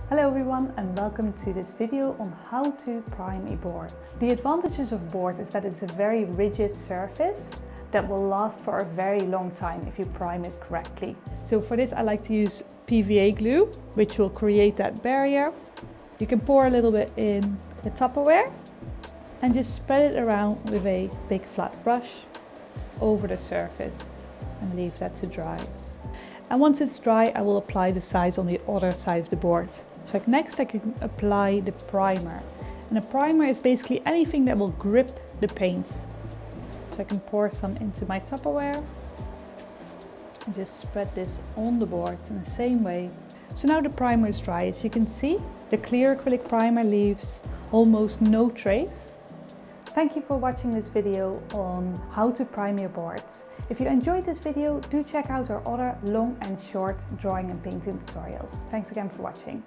Hello everyone and welcome to this video on how to prime a board. The advantages of board is that it's a very rigid surface that will last for a very long time if you prime it correctly. So for this I like to use PVA glue, which will create that barrier. You can pour a little bit in the Tupperware and just spread it around with a big flat brush over the surface and leave that to dry. And once it's dry, I will apply the sides on the other side of the board. So next I can apply the primer. And a primer is basically anything that will grip the paint. So I can pour some into my Tupperware and just spread this on the board in the same way. So now the primer is dry. As you can see, the clear acrylic primer leaves almost no trace. Thank you for watching this video on how to prime your boards. If you enjoyed this video, do check out our other long and short drawing and painting tutorials. Thanks again for watching.